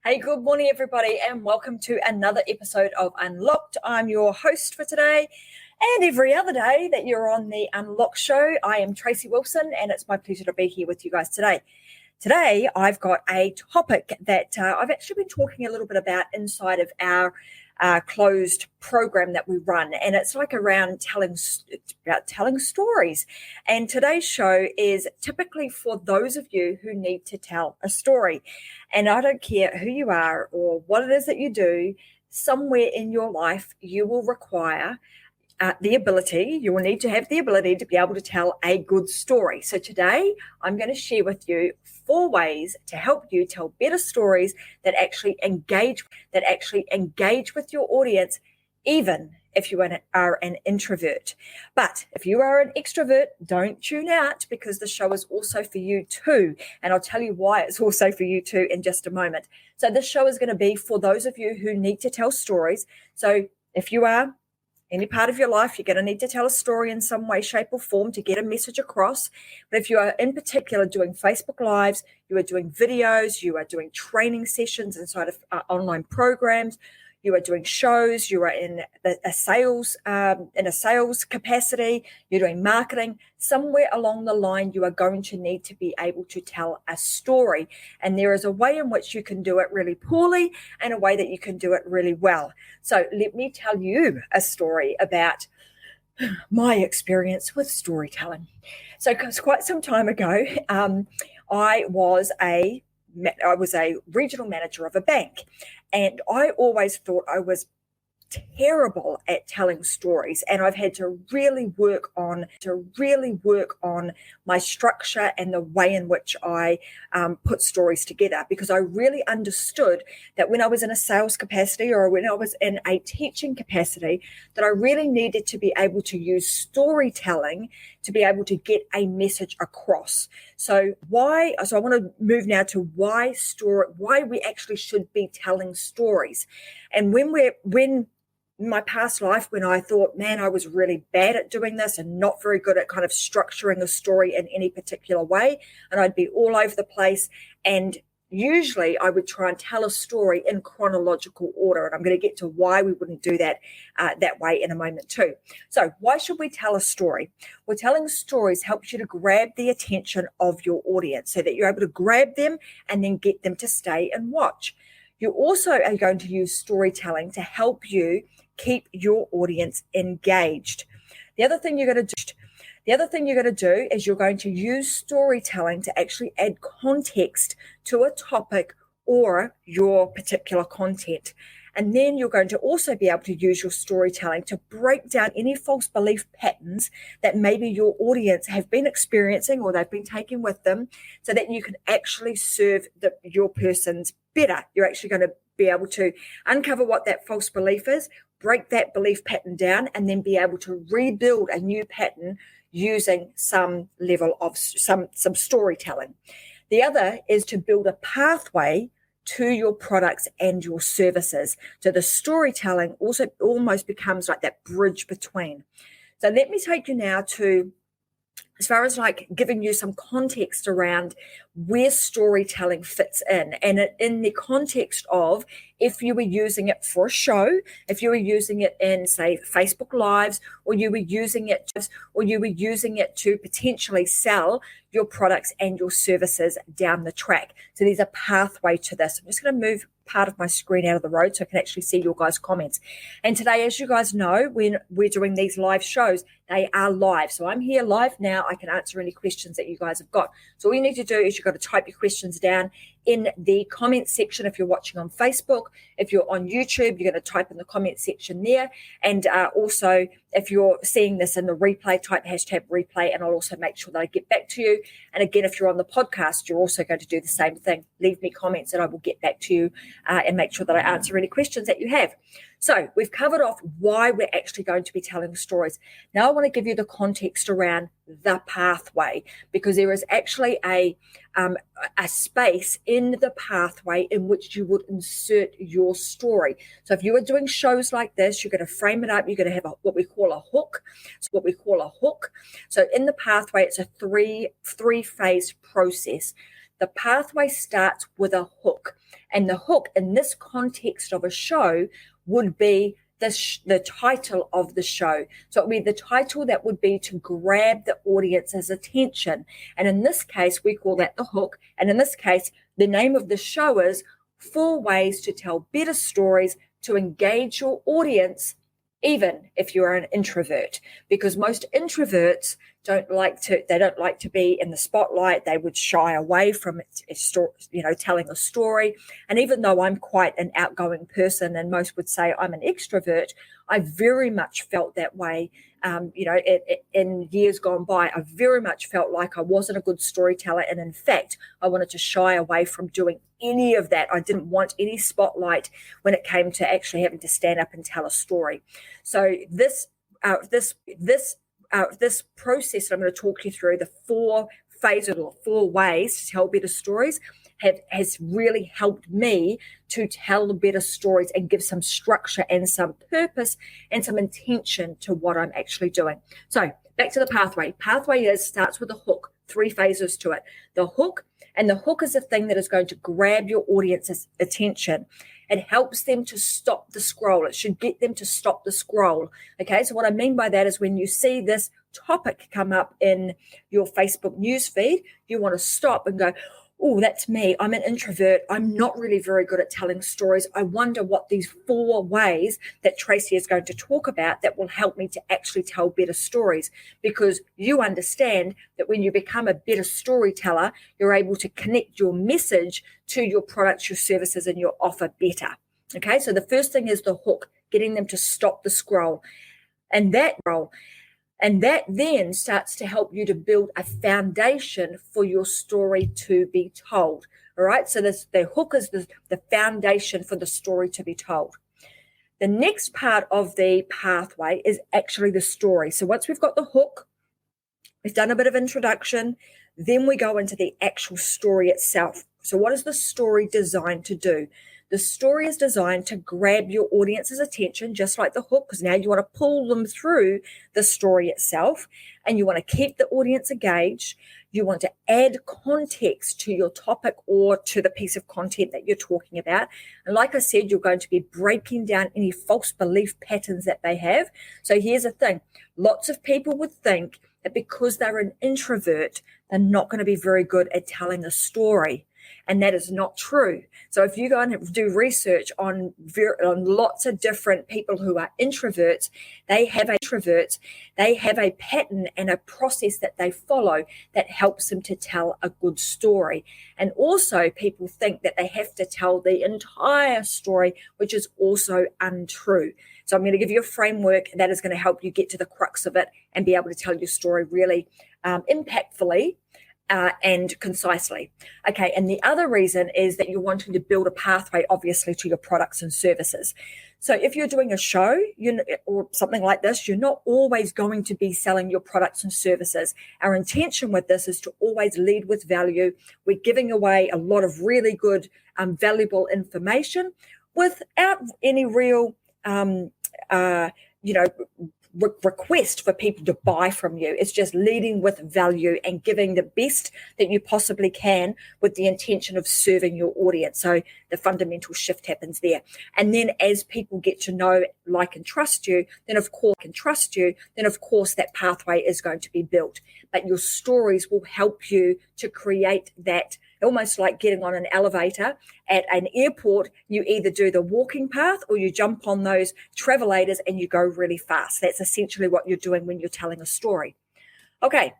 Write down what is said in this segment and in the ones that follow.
Hey, good morning, everybody, and welcome to another episode of Unlocked. I'm your host for today, and every other day that you're on the Unlocked show. I am Tracy Wilson, and it's my pleasure to be here with you guys today. Today, I've got a topic that I've actually been talking a little bit about inside of our closed program that we run, and it's like around telling stories. And today's show is typically for those of you who need to tell a story. And I don't care who you are or what it is that you do, somewhere in your life you will require you will need to have the ability to be able to tell a good story. So today I'm going to share with you 4 ways to help you tell better stories that actually engage with your audience, even if you are an introvert. But if you are an extrovert, don't tune out, because the show is also for you too. And I'll tell you why it's also for you too in just a moment. So this show is going to be for those of you who need to tell stories. So if you are any part of your life, you're going to need to tell a story in some way, shape, or form to get a message across. But if you are in particular doing Facebook Lives, you are doing videos, you are doing training sessions inside of online programs, you are doing shows, you are in a sales capacity, you're doing marketing, somewhere along the line you are going to need to be able to tell a story. And there is a way in which you can do it really poorly and a way that you can do it really well. So let me tell you a story about my experience with storytelling. So quite some time ago, I was a regional manager of a bank, and I always thought I was terrible at telling stories, and I've had to really work on my structure and the way in which I put stories together, because I really understood that when I was in a sales capacity or when I was in a teaching capacity, that I really needed to be able to use storytelling to be able to get a message across. So I want to move now to why we actually should be telling stories. And when in my past life, when I thought, man, I was really bad at doing this and not very good at kind of structuring a story in any particular way, and I'd be all over the place, and usually I would try and tell a story in chronological order, and I'm going to get to why we wouldn't do that that way in a moment too. So why should we tell a story? Well, telling stories helps you to grab the attention of your audience so that you're able to grab them and then get them to stay and watch. You also are going to use storytelling to help you keep your audience engaged. The other thing you're going to do is you're going to use storytelling to actually add context to a topic or your particular content. And then you're going to also be able to use your storytelling to break down any false belief patterns that maybe your audience have been experiencing or they've been taking with them, so that you can actually serve your persons better. You're actually going to be able to uncover what that false belief is, break that belief pattern down, and then be able to rebuild a new pattern using some level of some storytelling. The other is to build a pathway to your products and your services. So the storytelling also almost becomes like that bridge between. So let me take you now to, as far as like giving you some context around where storytelling fits in, and in the context of if you were using it for a show, if you were using it in, say, Facebook Lives, or you were using it to potentially sell your products and your services down the track. So there's a pathway to this. I'm just going to move part of my screen out of the road so I can actually see your guys' comments. And today, as you guys know, when we're doing these live shows, they are live. So I'm here live now. I can answer any questions that you guys have got. So all you need to do is you've got to type your questions down in the comment section. If you're watching on Facebook, if you're on YouTube, you're going to type in the comment section there. And also, if you're seeing this in the replay, type #replay, and I'll also make sure that I get back to you. And again, if you're on the podcast, you're also going to do the same thing. Leave me comments and I will get back to you and make sure that I answer any questions that you have. So we've covered off why we're actually going to be telling stories. Now I want to give you the context around the pathway, because there is actually a space in the pathway in which you would insert your story. So if you are doing shows like this, you're going to frame it up. You're going to have what we call a hook. So in the pathway, it's a three-phase process. The pathway starts with a hook. And the hook in this context of a show would be the title of the show. So it would be the title that would be to grab the audience's attention. And in this case, we call that the hook. And in this case, the name of the show is 4 Ways to Tell Better Stories to Engage Your Audience, even if you're an introvert, because most introverts don't like to be in the spotlight. They would shy away from telling a story. And even though I'm quite an outgoing person, and most would say I'm an extrovert, I very much felt that way. In years gone by, I very much felt like I wasn't a good storyteller. And in fact, I wanted to shy away from doing any of that. I didn't want any spotlight when it came to actually having to stand up and tell a story. So this process that I'm going to talk you through, the 4 phases or 4 ways to tell better stories, has really helped me to tell better stories and give some structure and some purpose and some intention to what I'm actually doing. So back to the pathway. Pathway starts with a hook, 3 phases to it. The hook, and the hook is the thing that is going to grab your audience's attention. It helps them to stop the scroll. It should get them to stop the scroll. Okay, so what I mean by that is when you see this topic come up in your Facebook news feed, you want to stop and go, oh, that's me. I'm an introvert. I'm not really very good at telling stories. I wonder what these 4 ways that Tracy is going to talk about that will help me to actually tell better stories, because you understand that when you become a better storyteller, you're able to connect your message to your products, your services, and your offer better. Okay, so the first thing is the hook, getting them to stop the scroll. And that then starts to help you to build a foundation for your story to be told. All right. So the hook is the foundation for the story to be told. The next part of the pathway is actually the story. So once we've got the hook, we've done a bit of introduction, then we go into the actual story itself. So what is the story designed to do? The story is designed to grab your audience's attention, just like the hook, because now you want to pull them through the story itself, and you want to keep the audience engaged. You want to add context to your topic or to the piece of content that you're talking about. And like I said, you're going to be breaking down any false belief patterns that they have. So here's the thing. Lots of people would think that because they're an introvert, they're not going to be very good at telling a story. And that is not true. So if you go and do research on lots of different people who are introverts, they have a pattern and a process that they follow that helps them to tell a good story. And also people think that they have to tell the entire story, which is also untrue. So I'm going to give you a framework that is going to help you get to the crux of it and be able to tell your story really impactfully. And concisely. Okay, and the other reason is that you're wanting to build a pathway, obviously, to your products and services. So if you're doing a show or something like this, you're not always going to be selling your products and services. Our intention with this is to always lead with value. We're giving away a lot of really good, valuable information without any real, request for people to buy from you. It's just leading with value and giving the best that you possibly can with the intention of serving your audience. So the fundamental shift happens there. And then as people get to know, like, and trust you, then of course that pathway is going to be built. But your stories will help you to create that, almost like getting on an elevator at an airport. You either do the walking path or you jump on those travelators and you go really fast. That's essentially what you're doing when you're telling a story. Okay.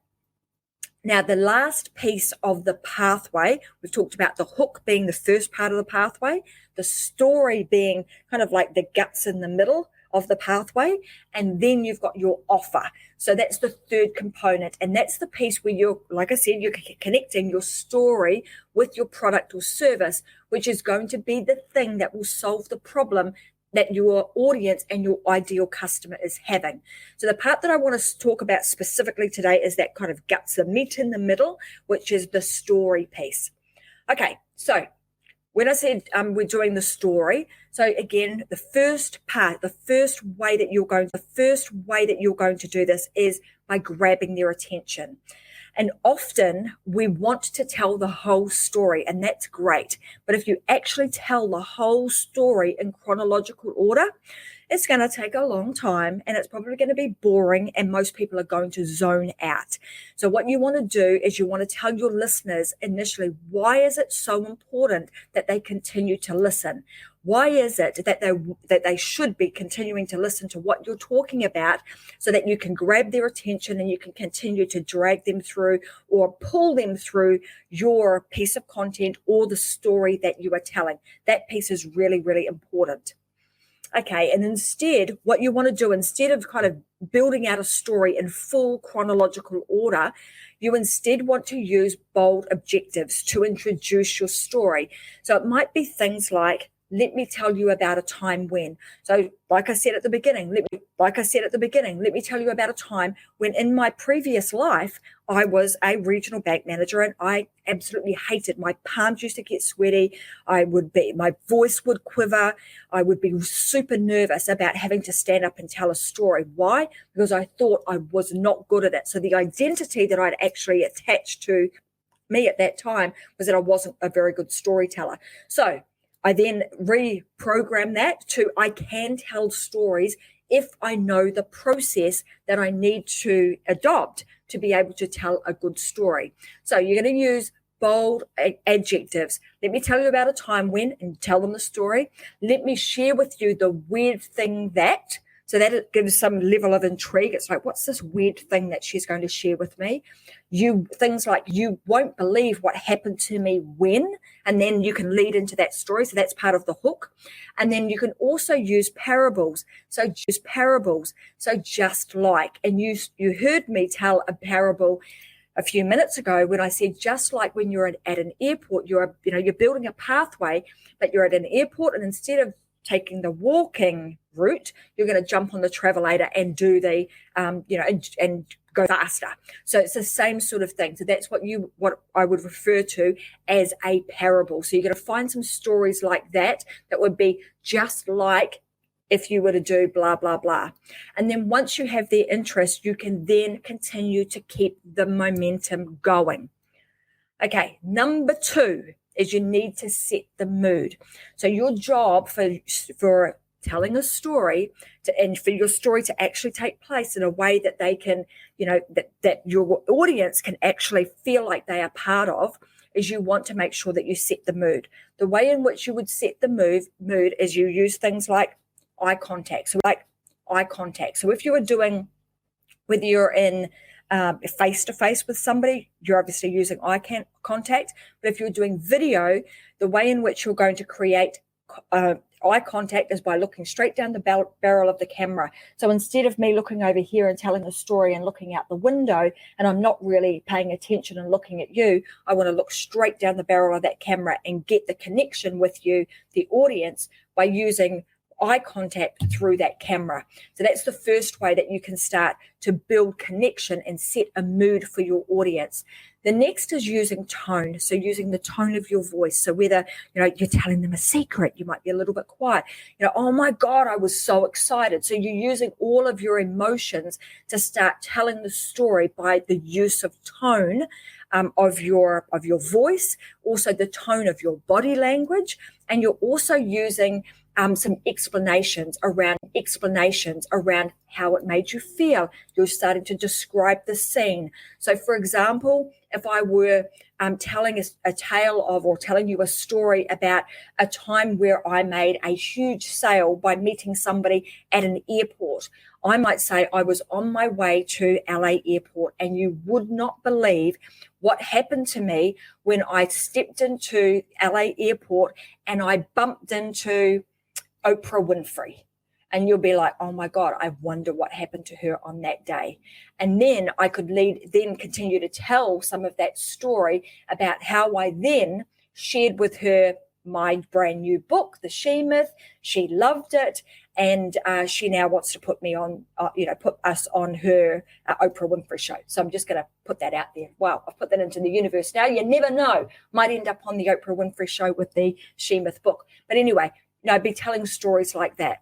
Now, the last piece of the pathway, we've talked about the hook being the first part of the pathway, the story being kind of like the guts in the middle of the pathway, and then you've got your offer. So that's the third component, and that's the piece where you're, like I said, you're connecting your story with your product or service, which is going to be the thing that will solve the problem that your audience and your ideal customer is having. So the part that I want to talk about specifically today is that kind of guts, the meat in the middle, which is the story piece. Okay, so when I said we're doing the story, so again, the first way that you're going to do this is by grabbing their attention. And often we want to tell the whole story, and that's great. But if you actually tell the whole story in chronological order, it's going to take a long time, and it's probably going to be boring, and most people are going to zone out. So what you want to do is you want to tell your listeners initially, why is it so important that they continue to listen? Why is it that they should be continuing to listen to what you're talking about, so that you can grab their attention and you can continue to drag them through or pull them through your piece of content or the story that you are telling? That piece is really, really important. Okay, and instead, what you want to do, instead of kind of building out a story in full chronological order, you instead want to use bold objectives to introduce your story. So it might be things like, let me tell you about a time when. So like I said at the beginning, let me tell you about a time when in my previous life, I was a regional bank manager and I absolutely hated. My palms used to get sweaty. My voice would quiver. I would be super nervous about having to stand up and tell a story. Why? Because I thought I was not good at it. So the identity that I'd actually attached to me at that time was that I wasn't a very good storyteller. So I then reprogram that to, I can tell stories if I know the process that I need to adopt to be able to tell a good story. So you're going to use bold adjectives. Let me tell you about a time when, and tell them the story. Let me share with you the weird thing that. So that it gives some level of intrigue. It's like, what's this weird thing that she's going to share with me? Things like, you won't believe what happened to me when, and then you can lead into that story. So that's part of the hook. And then you can also use parables. So just like, and you heard me tell a parable a few minutes ago when I said, just like when you're at an airport, you're building a pathway, but you're at an airport, and instead of taking the walking route, you're going to jump on the travelator and do the, and go faster. So it's the same sort of thing. So that's what I would refer to as a parable. So you're going to find some stories like that would be just like if you were to do blah, blah, blah. And then once you have their interest, you can then continue to keep the momentum going. Okay, number 2 is you need to set the mood. So your job for telling a story and for your story to actually take place in a way that they can, that your audience can actually feel like they are part of, is you want to make sure that you set the mood. The way in which you would set the mood is you use things like eye contact. So if you were doing, whether you're in face-to-face with somebody, you're obviously using eye contact. But if you're doing video, the way in which you're going to create eye contact is by looking straight down the barrel of the camera. So instead of me looking over here and telling a story and looking out the window, and I'm not really paying attention and looking at you, I want to look straight down the barrel of that camera and get the connection with you, the audience, by using eye contact through that camera. So that's the first way that you can start to build connection and set a mood for your audience. The next is using tone. So using the tone of your voice. So whether, you're telling them a secret, you might be a little bit quiet. Oh my God, I was so excited. So you're using all of your emotions to start telling the story by the use of tone of your voice, also the tone of your body language, and you're also using some explanations around how it made you feel. You're starting to describe the scene. So, for example, if I were telling a tale of, or telling you a story about a time where I made a huge sale by meeting somebody at an airport, I might say I was on my way to LA airport, and you would not believe what happened to me when I stepped into LA airport and I bumped into Oprah Winfrey. And you'll be like, oh my God, I wonder what happened to her on that day. And then I could continue to tell some of that story about how I then shared with her my brand new book, The She Myth. She loved it. And she now wants to put me on, put us on her Oprah Winfrey show. So I'm just going to put that out there. Wow, I've put that into the universe now. You never know. Might end up on the Oprah Winfrey show with the She Myth book. But anyway, I'd be telling stories like that.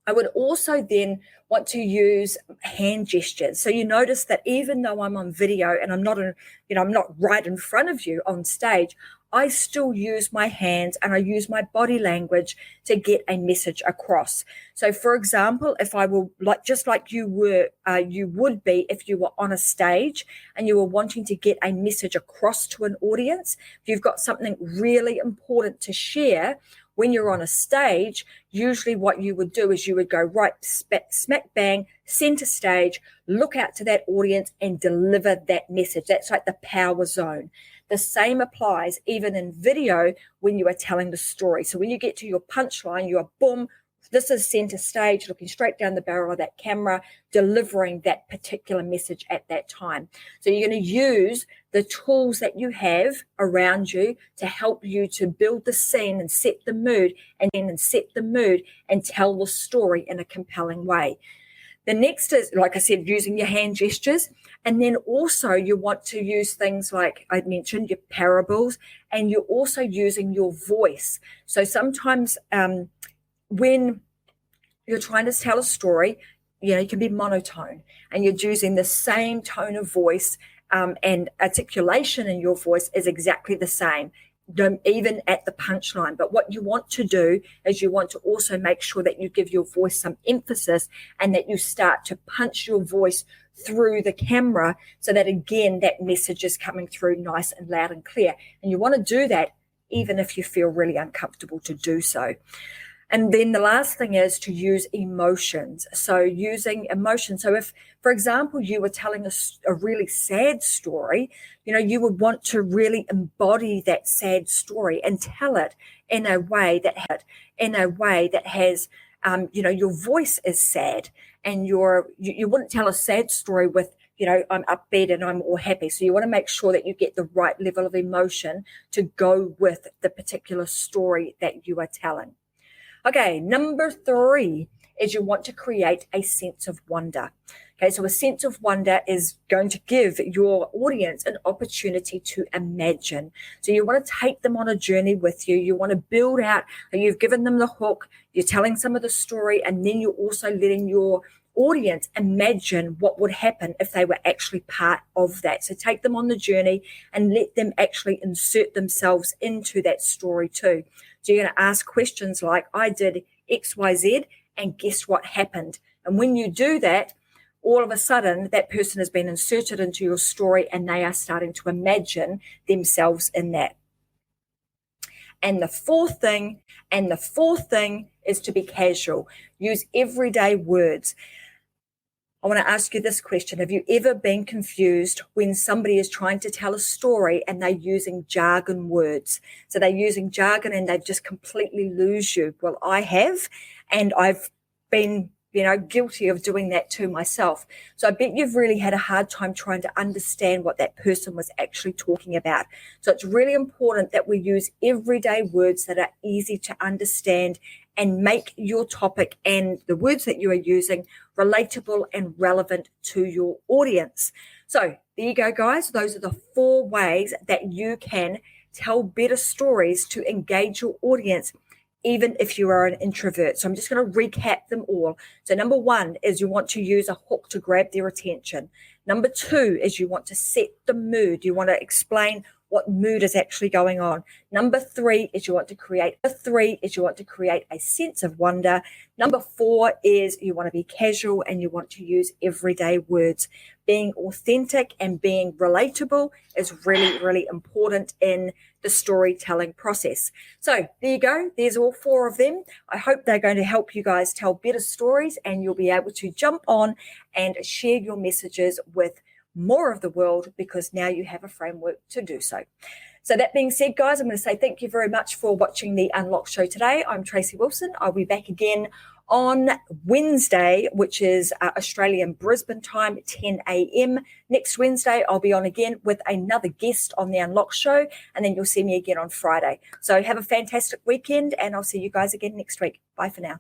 I would also then want to use hand gestures. So you notice that even though I'm on video and I'm not, I'm not right in front of you on stage, I still use my hands and I use my body language to get a message across. So, for example, if I will, just like you would be if you were on a stage and you were wanting to get a message across to an audience, if you've got something really important to share. When you're on a stage, usually what you would do is you would go right smack bang, center stage, look out to that audience and deliver that message. That's like the power zone. The same applies even in video when you are telling the story. So when you get to your punchline, you are boom, this is center stage, looking straight down the barrel of that camera, delivering that particular message at that time. So you're going to use the tools that you have around you to help you to build the scene and set the mood and tell the story in a compelling way. The next is, like I said, using your hand gestures. And then also you want to use things like I mentioned, your parables, and you're also using your voice. So sometimes when you're trying to tell a story, you can be monotone and you're using the same tone of voice and articulation in your voice is exactly the same, even at the punchline. But what you want to do is you want to also make sure that you give your voice some emphasis and that you start to punch your voice through the camera so that, again, that message is coming through nice and loud and clear. And you want to do that even if you feel really uncomfortable to do so. And then the last thing is to use emotions. So using emotion. So if, for example, you were telling a really sad story, you would want to really embody that sad story and tell it in a way that has, your voice is sad and you wouldn't tell a sad story with, I'm upbeat and I'm all happy. So you want to make sure that you get the right level of emotion to go with the particular story that you are telling. Okay, number 3 is you want to create a sense of wonder. Okay, so a sense of wonder is going to give your audience an opportunity to imagine. So you want to take them on a journey with you. You want to build out, you've given them the hook, you're telling some of the story, and then you're also letting your audience imagine what would happen if they were actually part of that. So take them on the journey and let them actually insert themselves into that story too. So you're going to ask questions like, I did X, Y, Z, and guess what happened? And when you do that, all of a sudden that person has been inserted into your story and they are starting to imagine themselves in that. And the fourth thing is to be casual. Use everyday words. I want to ask you this question. Have you ever been confused when somebody is trying to tell a story and they're using jargon words? So they're using jargon and they just completely lose you. Well, I have, and I've been guilty of doing that too myself. So I bet you've really had a hard time trying to understand what that person was actually talking about. So it's really important that we use everyday words that are easy to understand and make your topic and the words that you are using relatable and relevant to your audience. So there you go, guys. Those are the 4 ways that you can tell better stories to engage your audience, even if you are an introvert. So I'm just going to recap them all. So number 1 is you want to use a hook to grab their attention. Number 2 is you want to set the mood. You want to explain what mood is actually going on. Number 3 is you want to create a sense of wonder. Number 4 is you want to be casual and you want to use everyday words. Being authentic and being relatable is really, really important in the storytelling process. So there you go. There's all 4 of them. I hope they're going to help you guys tell better stories and you'll be able to jump on and share your messages with more of the world because now you have a framework to do so. So that being said, guys, I'm going to say thank you very much for watching the Unlock Show today. I'm Tracy Wilson. I'll be back again on Wednesday, which is Australian Brisbane time, 10 a.m. Next Wednesday, I'll be on again with another guest on the Unlock Show, and then you'll see me again on Friday. So have a fantastic weekend, and I'll see you guys again next week. Bye for now.